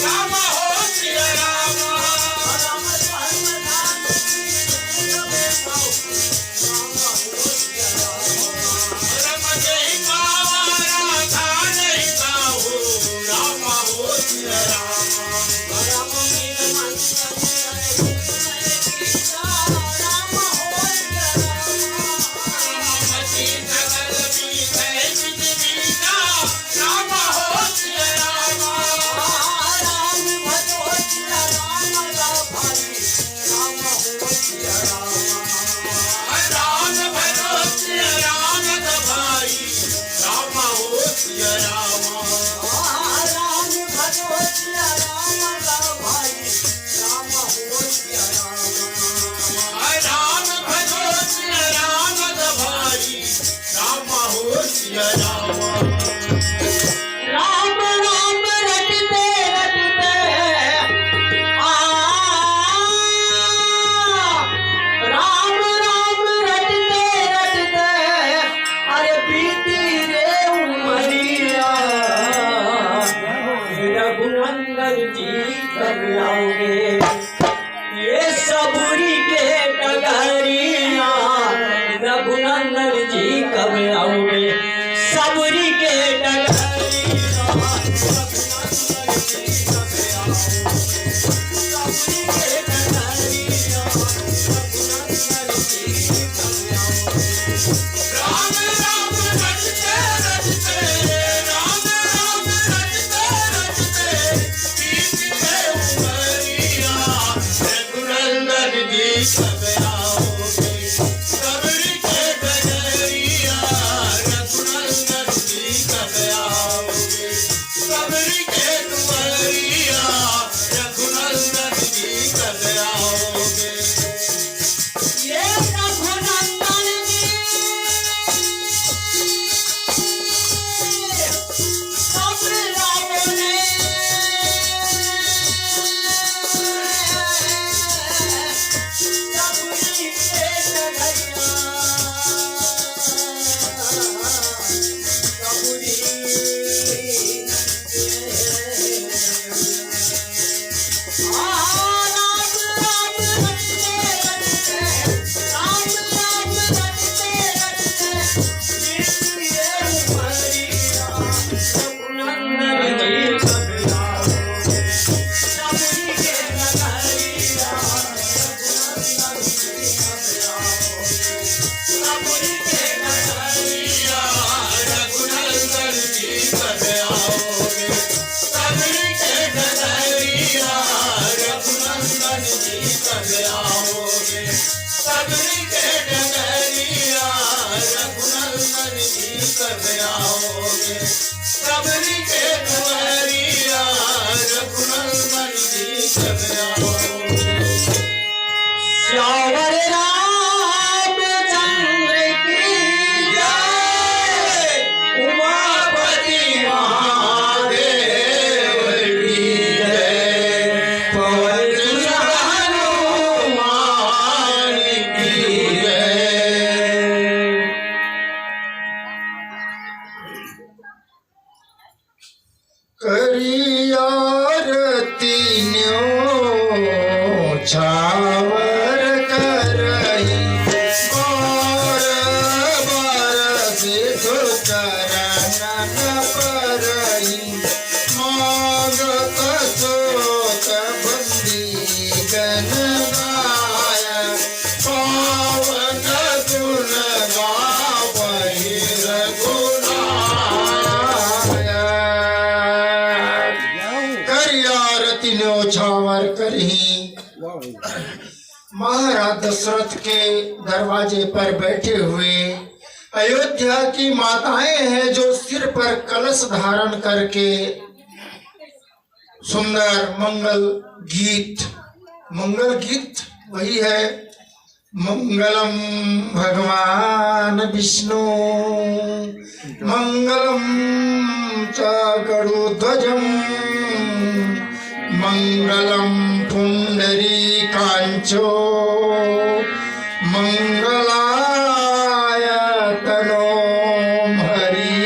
राम हो सिया राम रम नहीं पावा राधा नहीं पाऊ राम हो सिया राम ये सबूरी के डगरिया रघुनंदन जी कब आओगे सबूरी के छावर करई और बरसित चरणन परई मागत सोत बंदी गन गाय पावन गुण गावहि रघुनाय करिया रति न्योछावर करही। महाराज दशरथ के दरवाजे पर बैठे हुए अयोध्या की माताएं हैं जो सिर पर कलश धारण करके सुंदर मंगल गीत वही है मंगलम भगवान विष्णु मंगलम च गरुध्वजम मंगलम पुंडरीकांचो मंगलाय तनो हरि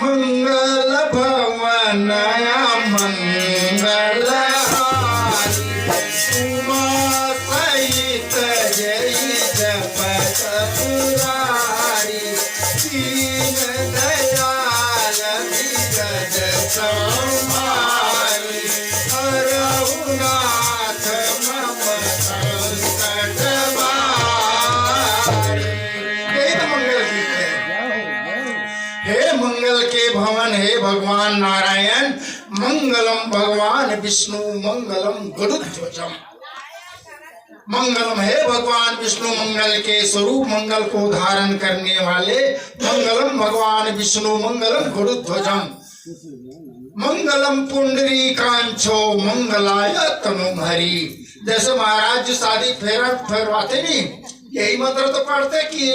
मंगल भवन नया मंगल हारी उमा सहित जय जपत पुरारी दीन दयाल विगत समारी रघुनाथ मम संकट बारी। यही तो मंगल गीत है। हे मंगल के भवन हे भगवान नारायण मंगलम भगवान विष्णु मंगलम गरुड़ध्वजम। मंगलम है भगवान विष्णु मंगल के स्वरूप मंगल को धारण करने वाले मंगलम भगवान विष्णु मंगलम गरुड़ध्वजम मंगलम पुंडरी कांचो मंगलाय तनुहरि। जैसे महाराज जी शादी फेरवाते नहीं यही मंत्र तो पढ़ते कि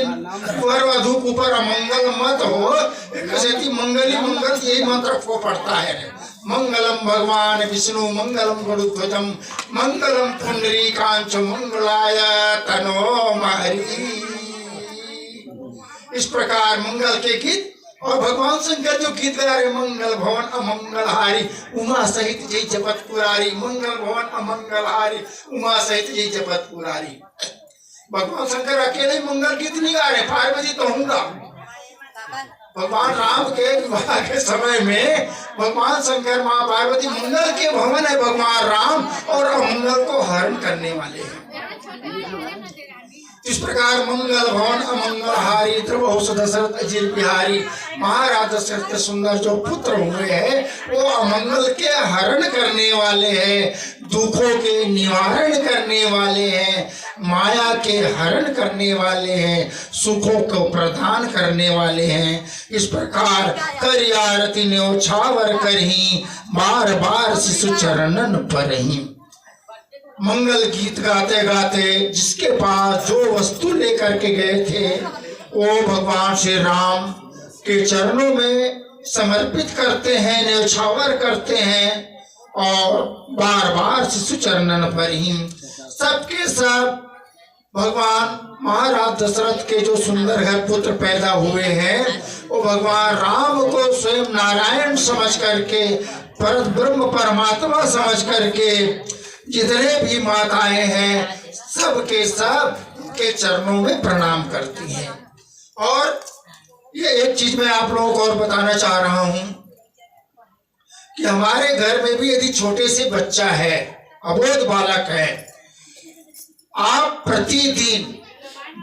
वर वधु ऊपर अमंगल मत हो कैसे मंगली मंगल यही मंत्र को पढ़ता है। मंगलम भगवान विष्णु मंगलम गरुड़ध्वजम मंगलम पुंडरी कांच मंगलाय तनोहरि। इस प्रकार मंगल के गीत और भगवान शंकर जो गीत गा रहे मंगल भवन अमंगलहारी उमा सहित जय जपत पुरारी मंगल भवन अमंगलहारी उमा सहित जय जपत पुरारी। भगवान शंकर अकेले मंगल गीत नहीं गा रहे पार्वती तो होगा। भगवान राम के विवाह के समय में भगवान शंकर माँ पार्वती मंगल के भवन है भगवान राम और अमंगल को हरण करने वाले हैं। इस प्रकार मंगल भवन अमंगलहारी ध्रुव दशरथ अजीर बिहारी महाराज दशरथ के सुंदर जो पुत्र हुए हैं वो अमंगल के हरण करने वाले हैं, दुखों के निवारण करने वाले हैं, माया के हरण करने वाले हैं, सुखों को प्रदान करने वाले हैं। इस प्रकार कर आरती न्योछावर करही बार बार शिशु चरणन परही। मंगल गीत गाते गाते जिसके पास जो वस्तु लेकर के गए थे वो भगवान श्री राम के चरणों में समर्पित करते हैं, न्योछावर करते हैं और बार बार शिशु चरणन पर ही सबके सब भगवान महाराज दशरथ के जो सुंदर घर पुत्र पैदा हुए हैं वो भगवान राम को स्वयं नारायण समझ करके परम ब्रह्म परमात्मा समझ करके जितने भी माताएं हैं सबके सब के चरणों में प्रणाम करती हैं। और ये एक चीज मैं आप लोगों को और बताना चाह रहा हूं कि हमारे घर में भी यदि छोटे से बच्चा है अबोध बालक है आप प्रतिदिन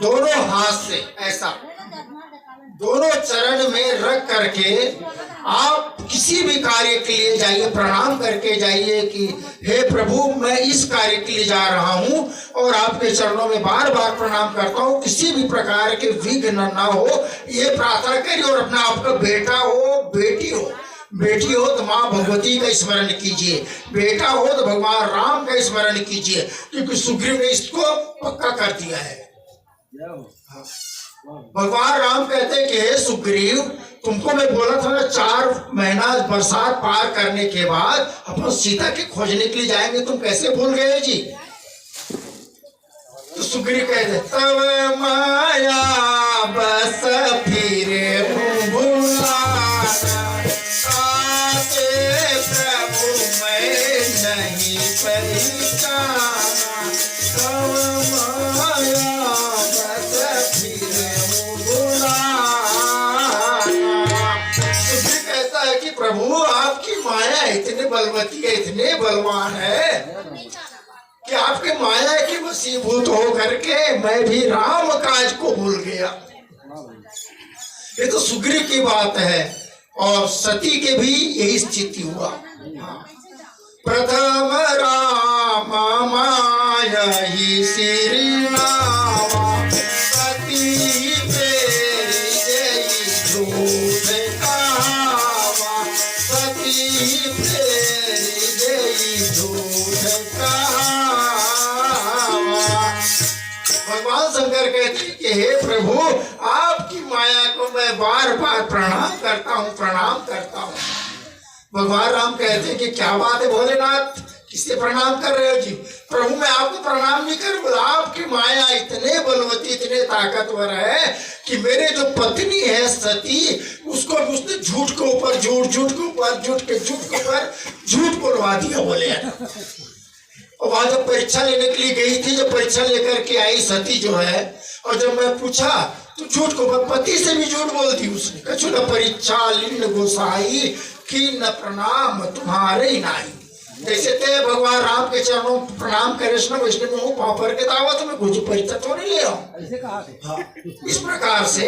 दोनों हाथ से ऐसा दोनों चरण में रख करके आप किसी भी कार्य के लिए जाइए प्रणाम करके जाइए कि हे प्रभु मैं इस कार्य के लिए जा रहा हूं और आपके चरणों में बार बार प्रणाम करता हूं, किसी भी प्रकार के विघ्न न हो ये प्रार्थना करिए। और अपना आपका बेटा हो बेटी हो तो माँ भगवती का स्मरण कीजिए, बेटा हो तो भगवान राम का स्मरण कीजिए क्योंकि सुग्रीव ने इसको पक्का कर दिया है। भगवान राम कहते हैं कि हे सुग्रीव तुमको मैं बोला था ना 4 महीना बरसात पार करने के बाद अपन सीता के खोजने के लिए जाएंगे, तुम कैसे भूल गए जी। तो सुग्रीव कहते तब माया बस फिरे प्रभु मैं नहीं पहचाना तब माया बस फिरे कि प्रभु आपकी माया इतने बलवती है इतने बलवान है कि आपके माया के वशीभूत हो करके मैं भी राम काज को भूल गया। ये तो सुग्रीव की बात है और सती के भी यही स्थिति हुआ। प्रथम राम माया ही श्री राम सती फेरी जय दूध कहावा सती फेरी जय दूध कहावा। भगवान शंकर कहते कि हे प्रभु आपकी माया को मैं बार बार प्रणाम करता हूँ। भगवान राम कहते कि क्या बात है भोलेनाथ किसे प्रणाम कर रहे हो जी? प्रभु मैं आपको प्रणाम नहीं कर, बोला आपकी माया इतने बलवती इतने ताकतवर है कि मेरे जो पत्नी है सती उसको उसने झूठ के ऊपर झूठ, झूठ के ऊपर झूठ, के झूठ के ऊपर झूठ बोलवा दिया बोले। और वहां जब परीक्षा लेने के लिए गई थी, जब परीक्षा लेकर के आई सती जो है, और जब मैं पूछा तो झूठ को पति से भी झूठ बोल दी उसने। कछु न परीक्षा लिंग गोसाई की न प्रणाम तुम्हारे नाई। जैसे ते भगवान राम के चरणों प्रणाम करे वैष्णव में पाँव पर के दावत में कुछ परीक्षा तो नहीं ले रहा, इस प्रकार से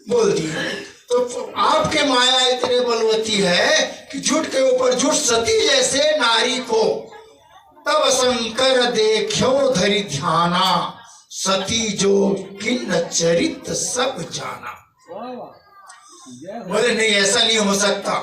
बोल दिया। तो आपके माया इतने बलवती है कि झूठ के ऊपर झूठ, सती जैसे नारी को तब शंकर देखो धरि ध्याना, सती जो किन्न चरित सब जाना। बोले नहीं ऐसा नहीं हो सकता,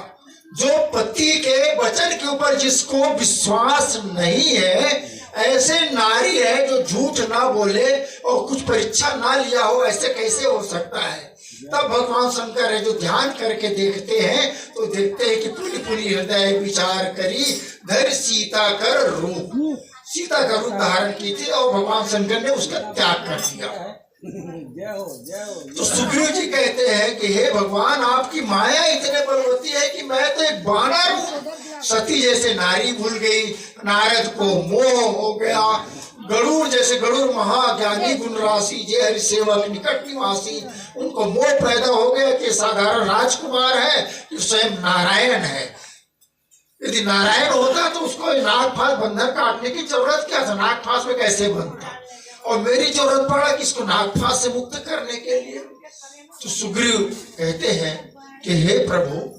जो पति के वचन के ऊपर जिसको विश्वास नहीं है, ऐसे नारी है जो झूठ ना बोले और कुछ परीक्षा ना लिया हो, ऐसे कैसे हो सकता है? तब भगवान शंकर है जो ध्यान करके देखते हैं तो देखते हैं कि पूरी पूरी हृदय विचार करी धर सीता कर रूप, सीता का रूप धारण की थी और भगवान शंकर ने उसका त्याग कर दिया। तो सुग्रीव जी कहते हैं कि हे भगवान आपकी माया इतने बलवती है कि मैं तो एक बानर हूँ। सती जैसे नारी भूल गई, नारद को मोह हो गया, गरुड़ जैसे गरुड़ महाज्ञानी गुण राशि जे हरि सेवक निकट निवासी, उनको मोह पैदा हो गया कि साधारण राजकुमार है कि स्वयं नारायण है। यदि नारायण होता तो उसको नागफास बंधन काटने की जरूरत क्या था, नागफास में कैसे बनता, और मेरी जरूरत पड़ा कि इसको नागफास से मुक्त करने के लिए। तो सुग्रीव कहते हैं कि हे प्रभु,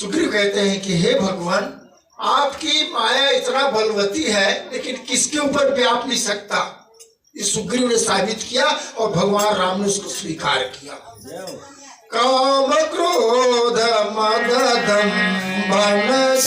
सुग्रीव कहते हैं कि हे भगवान आपकी माया इतना बलवती है लेकिन किसके ऊपर व्याप नहीं सकता। ये सुग्रीव ने साबित किया और भगवान राम ने उसको स्वीकार किया। काम क्रोध मद दंभ न